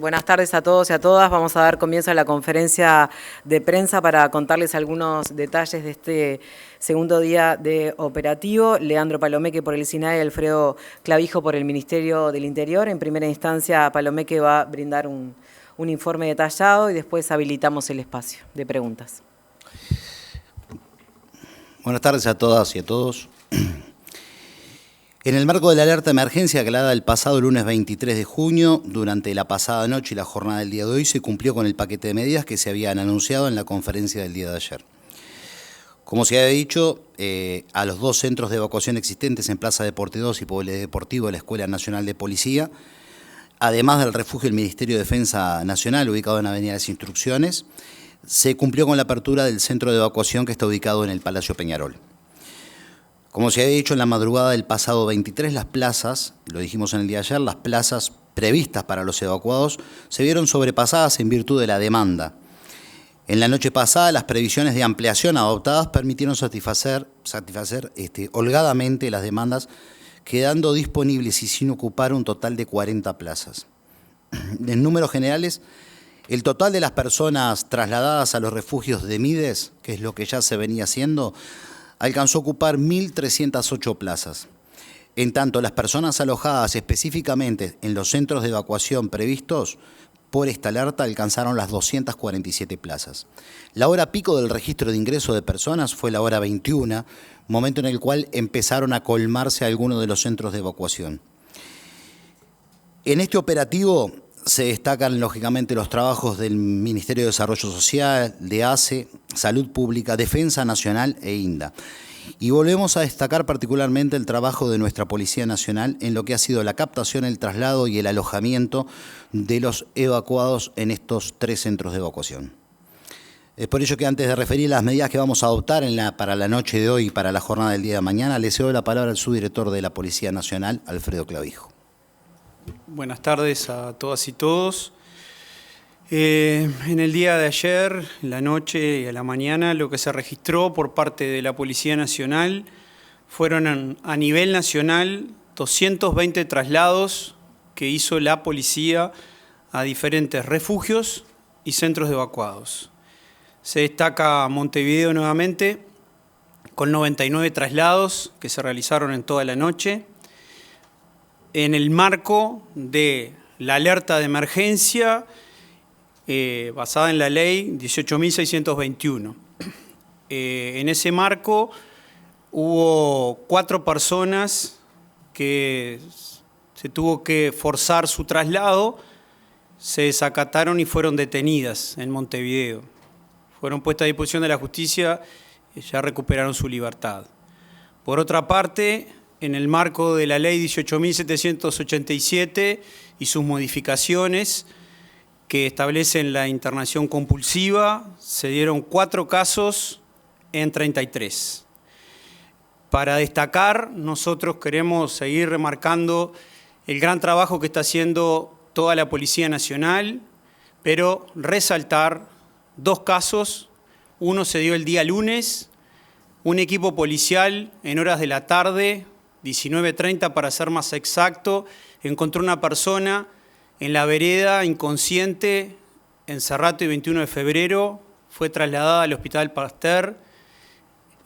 Buenas tardes a todos y a todas. Vamos a dar comienzo a la conferencia de prensa para contarles algunos detalles de este segundo día de operativo. Leandro Palomeque por el SINAE y Alfredo Clavijo por el Ministerio del Interior. En primera instancia, Palomeque va a brindar un informe detallado y después habilitamos el espacio de preguntas. Buenas tardes a todas y a todos. En el marco de la alerta de emergencia declarada el pasado lunes 23 de junio, durante la pasada noche y la jornada del día de hoy, se cumplió con el paquete de medidas que se habían anunciado en la conferencia del día de ayer. Como se había dicho, a los dos centros de evacuación existentes en Plaza Deporte 2 y Polideportivo de la Escuela Nacional de Policía, además del refugio del Ministerio de Defensa Nacional, ubicado en Avenida Las Instrucciones, se cumplió con la apertura del centro de evacuación que está ubicado en el Palacio Peñarol. Como se había dicho en la madrugada del pasado 23, las plazas, lo dijimos en el día de ayer, las plazas previstas para los evacuados se vieron sobrepasadas en virtud de la demanda. En la noche pasada, las previsiones de ampliación adoptadas permitieron satisfacer holgadamente las demandas, quedando disponibles y sin ocupar un total de 40 plazas. En números generales, el total de las personas trasladadas a los refugios de Mides, que es lo que ya se venía haciendo, alcanzó a ocupar 1.308 plazas. En tanto, las personas alojadas específicamente en los centros de evacuación previstos por esta alerta alcanzaron las 247 plazas. La hora pico del registro de ingreso de personas fue la hora 21, momento en el cual empezaron a colmarse algunos de los centros de evacuación. En este operativo se destacan, lógicamente, los trabajos del Ministerio de Desarrollo Social, de ACE, Salud Pública, Defensa Nacional e INDA. Y volvemos a destacar particularmente el trabajo de nuestra Policía Nacional en lo que ha sido la captación, el traslado y el alojamiento de los evacuados en estos tres centros de evacuación. Es por ello que antes de referir las medidas que vamos a adoptar para la noche de hoy y para la jornada del día de mañana, le cedo la palabra al subdirector de la Policía Nacional, Alfredo Clavijo. Buenas tardes a todas y todos. En el día de ayer, en la noche y a la mañana, lo que se registró por parte de la Policía Nacional fueron a nivel nacional 220 traslados que hizo la policía a diferentes refugios y centros de evacuados. Se destaca Montevideo nuevamente, con 99 traslados que se realizaron en toda la noche, en el marco de la alerta de emergencia basada en la ley 18.621. En ese marco hubo 4 personas que se tuvo que forzar su traslado, se desacataron y fueron detenidas en Montevideo. Fueron puestas a disposición de la justicia y ya recuperaron su libertad. Por otra parte, en el marco de la ley 18.787 y sus modificaciones que establecen la internación compulsiva, se dieron 4 casos en 33. Para destacar, nosotros queremos seguir remarcando el gran trabajo que está haciendo toda la Policía Nacional, pero resaltar 2 casos. Uno se dio el día lunes, un equipo policial en horas de la tarde, 19:30 para ser más exacto, encontró una persona en la vereda inconsciente en Cerrato y 21 de febrero, fue trasladada al Hospital Pasteur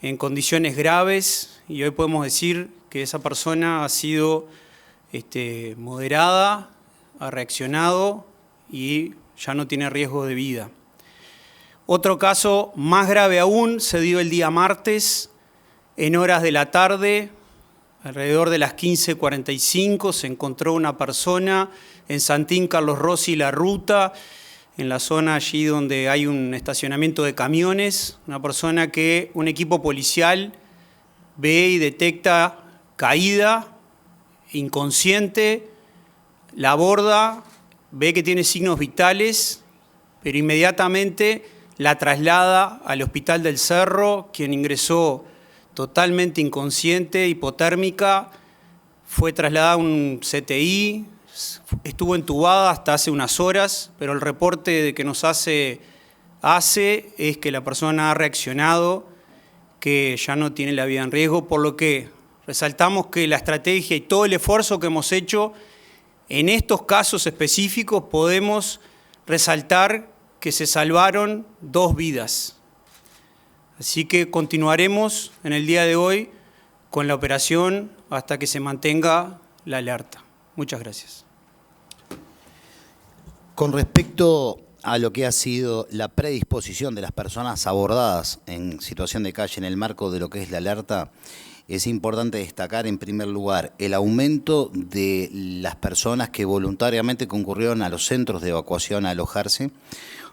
en condiciones graves y hoy podemos decir que esa persona ha sido moderada, ha reaccionado y ya no tiene riesgo de vida. Otro caso más grave aún se dio el día martes en horas de la tarde. Alrededor de las 15:45 se encontró una persona en Santín, Carlos Rossi, La Ruta, en la zona allí donde hay un estacionamiento de camiones, una persona que un equipo policial ve y detecta caída, inconsciente, la aborda, ve que tiene signos vitales, pero inmediatamente la traslada al Hospital del Cerro, quien ingresó totalmente inconsciente, hipotérmica, fue trasladada a un CTI, estuvo entubada hasta hace unas horas, pero el reporte que nos hace es que la persona ha reaccionado, que ya no tiene la vida en riesgo, por lo que resaltamos que la estrategia y todo el esfuerzo que hemos hecho En estos casos específicos podemos resaltar que se salvaron 2 vidas. Así que continuaremos en el día de hoy con la operación hasta que se mantenga la alerta. Muchas gracias. Con respecto a lo que ha sido la predisposición de las personas abordadas en situación de calle en el marco de lo que es la alerta, es importante destacar en primer lugar el aumento de las personas que voluntariamente concurrieron a los centros de evacuación a alojarse.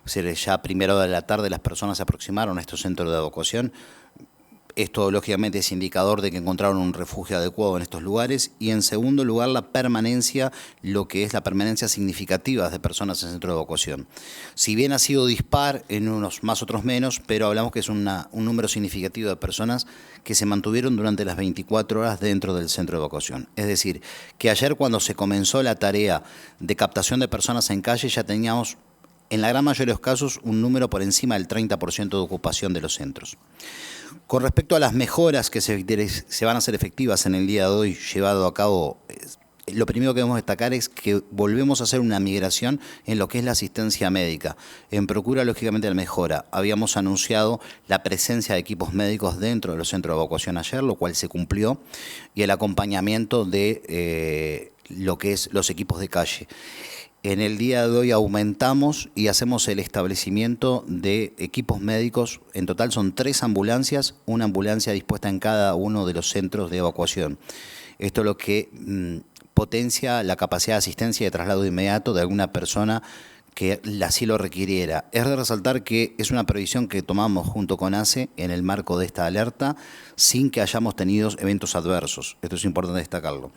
O sea, ya a primera hora de la tarde las personas se aproximaron a estos centros de evacuación. Esto lógicamente es indicador de que encontraron un refugio adecuado en estos lugares. Y en segundo lugar, la permanencia, lo que es la permanencia significativa de personas en centro de evacuación. Si bien ha sido dispar en unos más, otros menos, pero hablamos que es un número significativo de personas que se mantuvieron durante las 24 horas dentro del centro de evacuación. Es decir, que ayer cuando se comenzó la tarea de captación de personas en calle ya teníamos, en la gran mayoría de los casos, un número por encima del 30% de ocupación de los centros. Con respecto a las mejoras que se van a hacer efectivas en el día de hoy, llevado a cabo, lo primero que debemos destacar es que volvemos a hacer una migración en lo que es la asistencia médica, en procura, lógicamente, de la mejora. Habíamos anunciado la presencia de equipos médicos dentro de los centros de evacuación ayer, lo cual se cumplió, y el acompañamiento de lo que es los equipos de calle. En el día de hoy aumentamos y hacemos el establecimiento de equipos médicos. En total son 3 ambulancias, una ambulancia dispuesta en cada uno de los centros de evacuación. Esto es lo que potencia la capacidad de asistencia y de traslado inmediato de alguna persona que así lo requiriera. Es de resaltar que es una previsión que tomamos junto con ACE en el marco de esta alerta sin que hayamos tenido eventos adversos. Esto es importante destacarlo.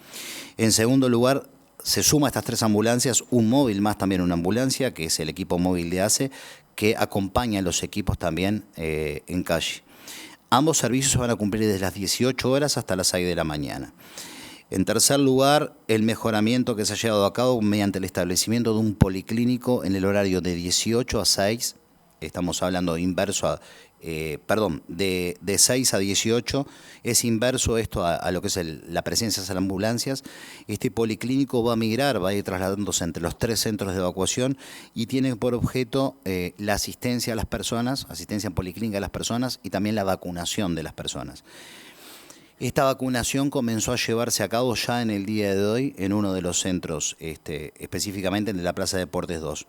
En segundo lugar, se suma a estas 3 ambulancias un móvil más, también una ambulancia, que es el equipo móvil de ACE, que acompaña a los equipos también en calle. Ambos servicios se van a cumplir desde las 18 horas hasta las 6 de la mañana. En tercer lugar, el mejoramiento que se ha llevado a cabo mediante el establecimiento de un policlínico en el horario de 18 a 6, estamos hablando inverso a... de 6 a 18, es inverso esto a lo que es la presencia de las ambulancias. Este policlínico va a migrar, va a ir trasladándose entre los 3 centros de evacuación y tiene por objeto la asistencia a las personas, asistencia policlínica a las personas y también la vacunación de las personas. Esta vacunación comenzó a llevarse a cabo ya en el día de hoy en uno de los centros, específicamente en la Plaza de Deportes 2.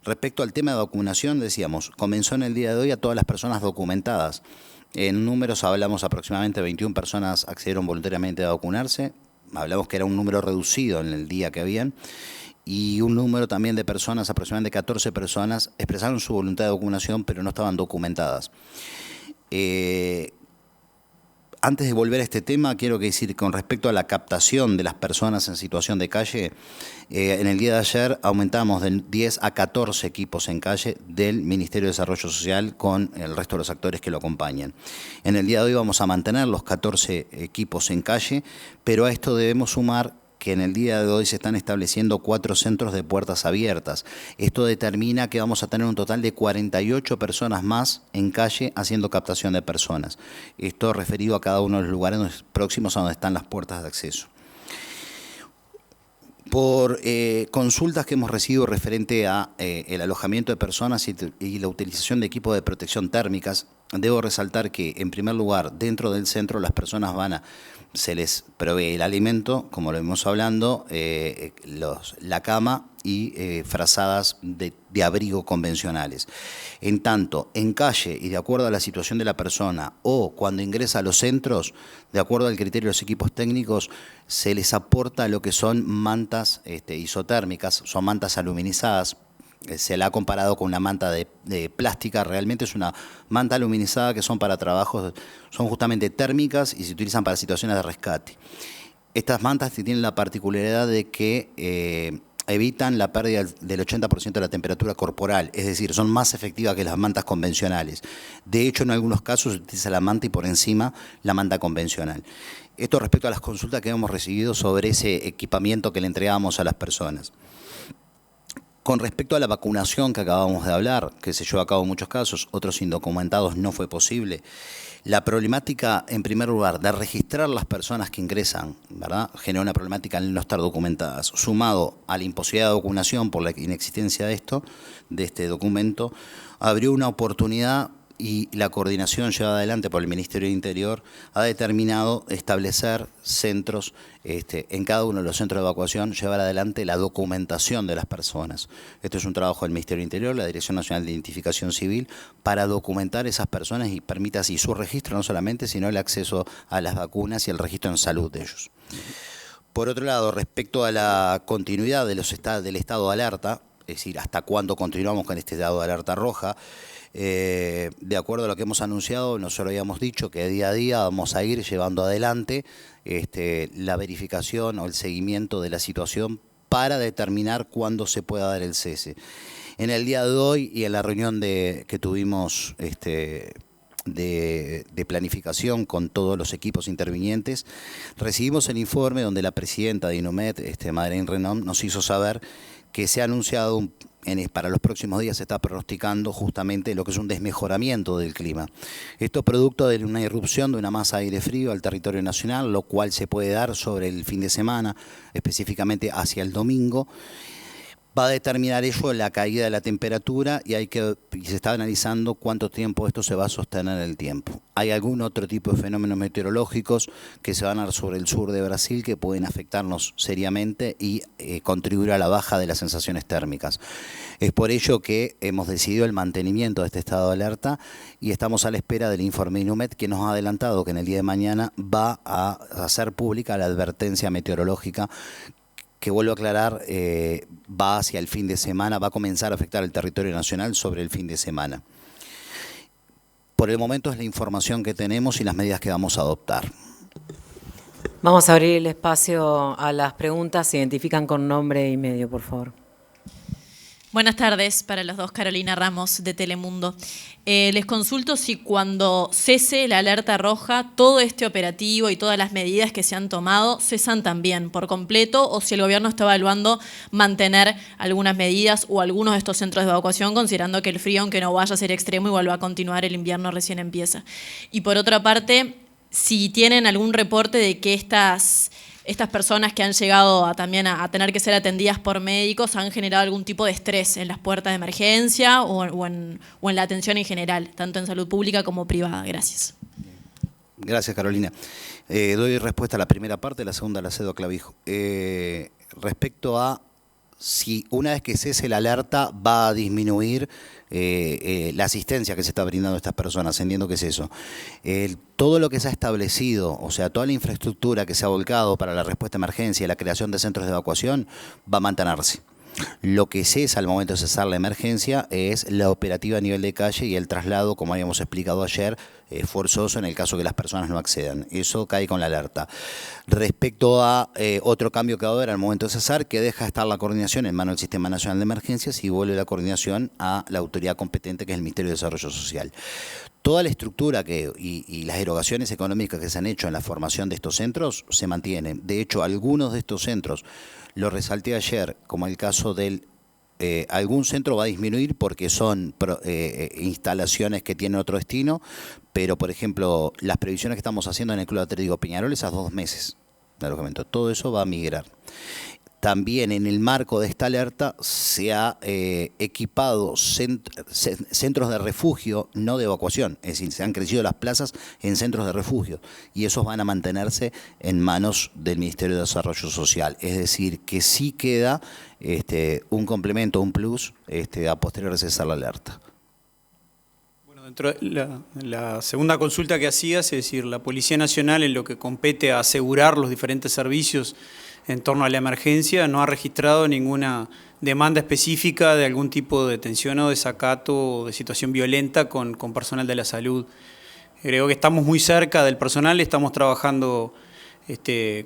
Respecto al tema de vacunación, decíamos, comenzó en el día de hoy a todas las personas documentadas. En números hablamos aproximadamente 21 personas accedieron voluntariamente a vacunarse. Hablamos que era un número reducido en el día que habían. Y un número también de personas, aproximadamente 14 personas, expresaron su voluntad de vacunación, pero no estaban documentadas. Antes de volver a este tema, quiero decir, con respecto a la captación de las personas en situación de calle, en el día de ayer aumentamos de 10 a 14 equipos en calle del Ministerio de Desarrollo Social con el resto de los actores que lo acompañan. En el día de hoy vamos a mantener los 14 equipos en calle, pero a esto debemos sumar que en el día de hoy se están estableciendo 4 centros de puertas abiertas. Esto determina que vamos a tener un total de 48 personas más en calle haciendo captación de personas. Esto referido a cada uno de los lugares próximos a donde están las puertas de acceso. Por consultas que hemos recibido referente a el alojamiento de personas y la utilización de equipos de protección térmicas, debo resaltar que, en primer lugar, dentro del centro las personas se les provee el alimento, como lo hemos hablando, la cama y frazadas de abrigo convencionales. En tanto, en calle y de acuerdo a la situación de la persona o cuando ingresa a los centros, de acuerdo al criterio de los equipos técnicos, se les aporta lo que son mantas isotérmicas, son mantas aluminizadas. Se la ha comparado con una manta de plástica, realmente es una manta aluminizada que son para trabajos, son justamente térmicas y se utilizan para situaciones de rescate. Estas mantas tienen la particularidad de que evitan la pérdida del 80% de la temperatura corporal, es decir, son más efectivas que las mantas convencionales. De hecho, en algunos casos se utiliza la manta y por encima la manta convencional. Esto respecto a las consultas que hemos recibido sobre ese equipamiento que le entregábamos a las personas. Con respecto a la vacunación que acabamos de hablar, que se llevó a cabo en muchos casos, otros indocumentados no fue posible, la problemática, en primer lugar, de registrar las personas que ingresan, ¿verdad?, genera una problemática al no estar documentadas, sumado a la imposibilidad de vacunación por la inexistencia de este documento, abrió una oportunidad y la coordinación llevada adelante por el Ministerio del Interior ha determinado establecer centros, en cada uno de los centros de evacuación, llevar adelante la documentación de las personas. Esto es un trabajo del Ministerio del Interior, la Dirección Nacional de Identificación Civil, para documentar esas personas y permita así su registro no solamente, sino el acceso a las vacunas y el registro en salud de ellos. Por otro lado, respecto a la continuidad del estado de alerta, es decir, hasta cuándo continuamos con este estado de alerta roja, de acuerdo a lo que hemos anunciado, nosotros habíamos dicho que día a día vamos a ir llevando adelante la verificación o el seguimiento de la situación para determinar cuándo se pueda dar el cese. En el día de hoy y en la reunión que tuvimos de planificación con todos los equipos intervinientes, recibimos el informe donde la presidenta de INUMED, Madeleine Renom, nos hizo saber que se ha anunciado para los próximos días, se está pronosticando justamente lo que es un desmejoramiento del clima. Esto es producto de una irrupción de una masa de aire frío al territorio nacional, lo cual se puede dar sobre el fin de semana, específicamente hacia el domingo. Va a determinar ello la caída de la temperatura y se está analizando cuánto tiempo esto se va a sostener en el tiempo. Hay algún otro tipo de fenómenos meteorológicos que se van a dar sobre el sur de Brasil que pueden afectarnos seriamente y contribuir a la baja de las sensaciones térmicas. Es por ello que hemos decidido el mantenimiento de este estado de alerta y estamos a la espera del informe INUMED, que nos ha adelantado que en el día de mañana va a hacer pública la advertencia meteorológica que, vuelvo a aclarar, va hacia el fin de semana, va a comenzar a afectar el territorio nacional sobre el fin de semana. Por el momento es la información que tenemos y las medidas que vamos a adoptar. Vamos a abrir el espacio a las preguntas. Se identifican con nombre y medio, por favor. Buenas tardes para los dos, Carolina Ramos de Telemundo. Les consulto si cuando cese la alerta roja, todo este operativo y todas las medidas que se han tomado cesan también por completo, o si el gobierno está evaluando mantener algunas medidas o algunos de estos centros de evacuación, considerando que el frío, aunque no vaya a ser extremo, igual va a continuar, el invierno recién empieza. Y por otra parte, si tienen algún reporte de que estas personas que han llegado también a tener que ser atendidas por médicos han generado algún tipo de estrés en las puertas de emergencia o en la atención en general, tanto en salud pública como privada. Gracias. Gracias, Carolina. Doy respuesta a la primera parte, la segunda la cedo a Clavijo. Respecto a si una vez que cese la alerta va a disminuir la asistencia que se está brindando a estas personas, entiendo que es eso. Todo lo que se ha establecido, o sea, toda la infraestructura que se ha volcado para la respuesta a emergencia y la creación de centros de evacuación va a mantenerse. Lo que cesa al momento de cesar la emergencia es la operativa a nivel de calle y el traslado, como habíamos explicado ayer, forzoso en el caso que las personas no accedan. Eso cae con la alerta. Respecto a otro cambio que va a haber al momento de cesar, que deja de estar la coordinación en manos del Sistema Nacional de Emergencias y vuelve la coordinación a la autoridad competente, que es el Ministerio de Desarrollo Social. Toda la estructura y las erogaciones económicas que se han hecho en la formación de estos centros se mantienen. De hecho, algunos de estos centros, lo resalté ayer, como el caso del algún centro va a disminuir porque son instalaciones que tienen otro destino, pero por ejemplo, las previsiones que estamos haciendo en el Club Atlético Peñarol es a 2 meses de alojamiento. Todo eso va a migrar. También en el marco de esta alerta se ha equipado centros de refugio, no de evacuación, es decir, se han crecido las plazas en centros de refugio y esos van a mantenerse en manos del Ministerio de Desarrollo Social. Es decir, que sí queda un complemento, un plus, a posterior de cesar la alerta. Bueno, dentro de la segunda consulta que hacías, es decir, la Policía Nacional en lo que compete a asegurar los diferentes servicios en torno a la emergencia, no ha registrado ninguna demanda específica de algún tipo de detención o desacato o de situación violenta con personal de la salud. Creo que estamos muy cerca del personal, estamos trabajando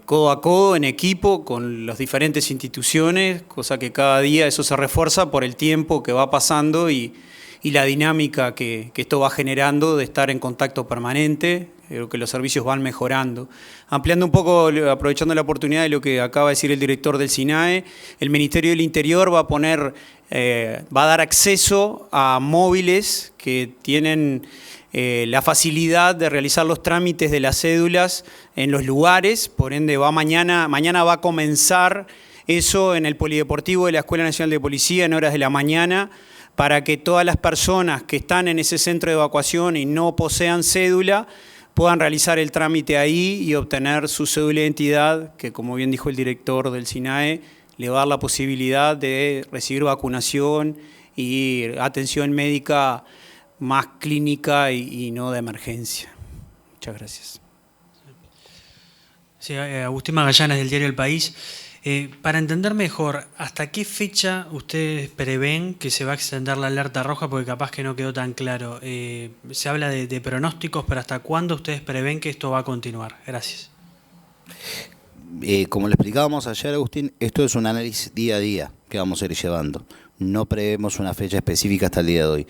codo a codo, en equipo, con las diferentes instituciones, cosa que cada día eso se refuerza por el tiempo que va pasando y la dinámica que esto va generando de estar en contacto permanente. Creo que los servicios van mejorando. Ampliando un poco, aprovechando la oportunidad de lo que acaba de decir el director del SINAE, el Ministerio del Interior va a poner va a dar acceso a móviles que tienen la facilidad de realizar los trámites de las cédulas en los lugares, por ende mañana va a comenzar eso en el Polideportivo de la Escuela Nacional de Policía en horas de la mañana, para que todas las personas que están en ese centro de evacuación y no posean cédula puedan realizar el trámite ahí y obtener su cédula de identidad, que como bien dijo el director del SINAE, le va a dar la posibilidad de recibir vacunación y atención médica más clínica y no de emergencia. Muchas gracias. Sí, Agustín Magallanes, del diario El País. Para entender mejor, ¿hasta qué fecha ustedes prevén que se va a extender la alerta roja? Porque capaz que no quedó tan claro. Se habla de pronósticos, pero ¿hasta cuándo ustedes prevén que esto va a continuar? Gracias. Como le explicábamos ayer, Agustín, esto es un análisis día a día que vamos a ir llevando. No prevemos una fecha específica hasta el día de hoy.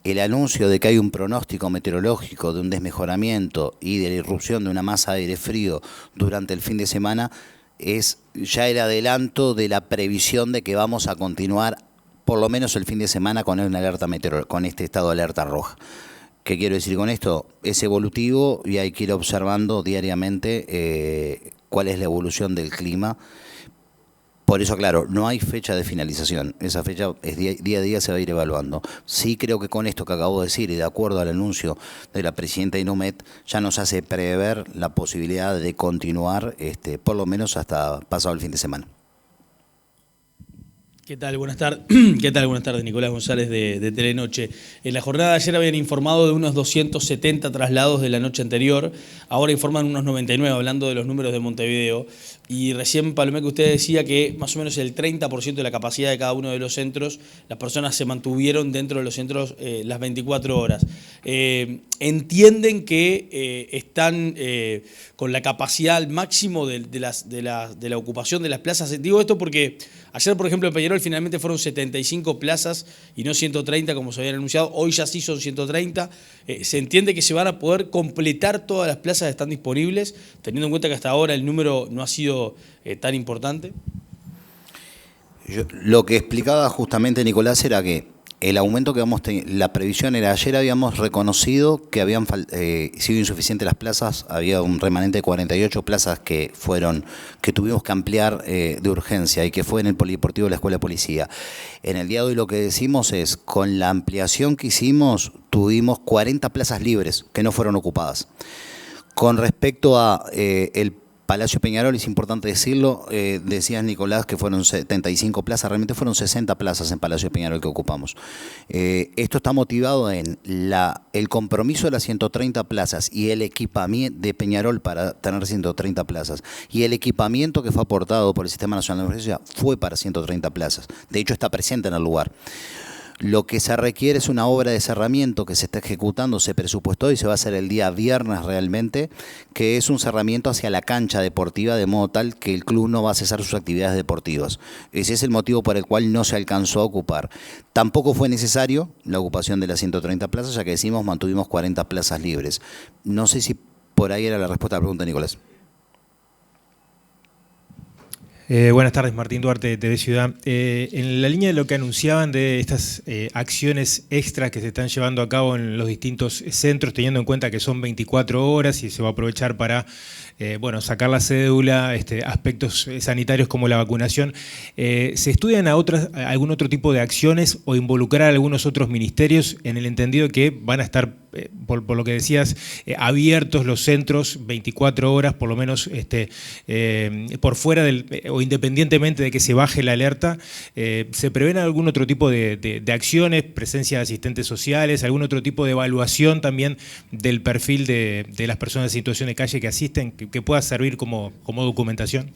El anuncio de que hay un pronóstico meteorológico de un desmejoramiento y de la irrupción de una masa de aire frío durante el fin de semana es ya el adelanto de la previsión de que vamos a continuar por lo menos el fin de semana con una alerta con este estado de alerta roja. ¿Qué quiero decir con esto? Es evolutivo y hay que ir observando diariamente cuál es la evolución del clima. Por eso, claro, no hay fecha de finalización. Esa fecha es día a día se va a ir evaluando. Sí creo que con esto que acabo de decir y de acuerdo al anuncio de la presidenta Inumet, ya nos hace prever la posibilidad de continuar por lo menos hasta pasado el fin de semana. ¿Qué tal? Buenas tardes. ¿Qué tal? Buenas tardes, Nicolás González de Telenoche. En la jornada de ayer habían informado de unos 270 traslados de la noche anterior, ahora informan unos 99, hablando de los números de Montevideo. Y recién, Palomé, que usted decía que más o menos el 30% de la capacidad de cada uno de los centros, las personas se mantuvieron dentro de los centros las 24 horas. ¿Entienden que están con la capacidad al máximo de la ocupación de las plazas? Digo esto porque ayer, por ejemplo, en Peñarol finalmente fueron 75 plazas y no 130 como se habían anunciado. Hoy ya sí son 130. ¿Se entiende que se van a poder completar todas las plazas que están disponibles, teniendo en cuenta que hasta ahora el número no ha sido tan importante? Lo que explicaba justamente Nicolás era que el aumento que vamos la previsión era, ayer habíamos reconocido que habían sido insuficientes las plazas, había un remanente de 48 plazas que tuvimos que ampliar de urgencia y que fue en el Polideportivo de la Escuela de Policía. En el día de hoy lo que decimos es, con la ampliación que hicimos, tuvimos 40 plazas libres que no fueron ocupadas. Con respecto a el Palacio Peñarol, es importante decirlo, decías, Nicolás, que fueron 75 plazas, realmente fueron 60 plazas en Palacio Peñarol que ocupamos. Esto está motivado en el compromiso de las 130 plazas y el equipamiento de Peñarol para tener 130 plazas. Y el equipamiento que fue aportado por el Sistema Nacional de Emergencia fue para 130 plazas. De hecho, está presente en el lugar. Lo que se requiere es una obra de cerramiento que se está ejecutando, se presupuestó y se va a hacer el día viernes realmente, que es un cerramiento hacia la cancha deportiva de modo tal que el club no va a cesar sus actividades deportivas. Ese es el motivo por el cual no se alcanzó a ocupar. Tampoco fue necesario la ocupación de las 130 plazas, ya que decimos mantuvimos 40 plazas libres. No sé si por ahí era la respuesta a la pregunta, Nicolás. Buenas tardes, Martín Duarte, de TV Ciudad. En la línea de lo que anunciaban de estas acciones extras que se están llevando a cabo en los distintos centros, teniendo en cuenta que son 24 horas y se va a aprovechar para sacar la cédula, aspectos sanitarios como la vacunación, ¿se estudian algún otro tipo de acciones o involucrar a algunos otros ministerios en el entendido que van a estar, por lo que decías, abiertos los centros 24 horas, por lo menos por fuera o independientemente de que se baje la alerta? ¿Se prevén algún otro tipo de acciones, presencia de asistentes sociales, algún otro tipo de evaluación también del perfil de las personas en situación de calle que asisten, que pueda servir como documentación?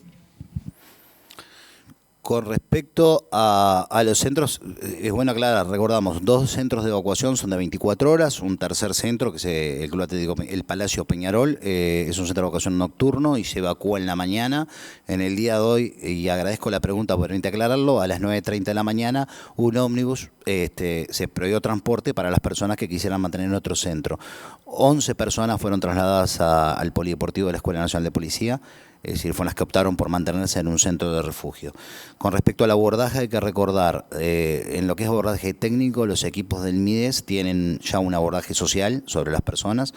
Con respecto a los centros, es bueno aclarar, recordamos, 2 centros de evacuación son de 24 horas, un tercer centro, que es el Palacio Peñarol, es un centro de evacuación nocturno y se evacúa en la mañana. En el día de hoy, y agradezco la pregunta por permitir aclararlo, a las 9:30 de la mañana, un ómnibus se prohibió transporte para las personas que quisieran mantener en otro centro. 11 personas fueron trasladadas al Polideportivo de la Escuela Nacional de Policía. es decir, fueron las que optaron por mantenerse en un centro de refugio. Con respecto al abordaje, hay que recordar, en lo que es abordaje técnico, los equipos del MIDES tienen ya un abordaje social sobre las personas.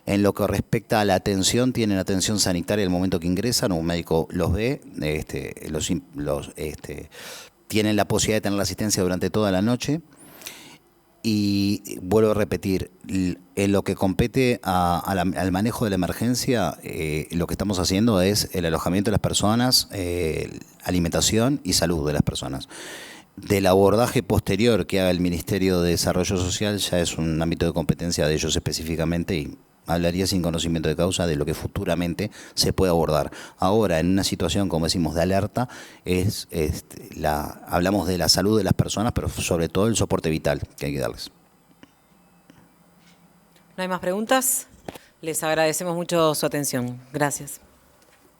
En lo que respecta a la atención, tienen atención sanitaria al momento que ingresan, un médico los ve, tienen la posibilidad de tener la asistencia durante toda la noche. Y vuelvo a repetir, en lo que compete al manejo de la emergencia, lo que estamos haciendo es el alojamiento de las personas, alimentación y salud de las personas. Del abordaje posterior que haga el Ministerio de Desarrollo Social ya es un ámbito de competencia de ellos específicamente y hablaría sin conocimiento de causa de lo que futuramente se puede abordar. Ahora, en una situación, como decimos, de alerta, hablamos de la salud de las personas, pero sobre todo el soporte vital que hay que darles. ¿No hay más preguntas? Les agradecemos mucho su atención. Gracias.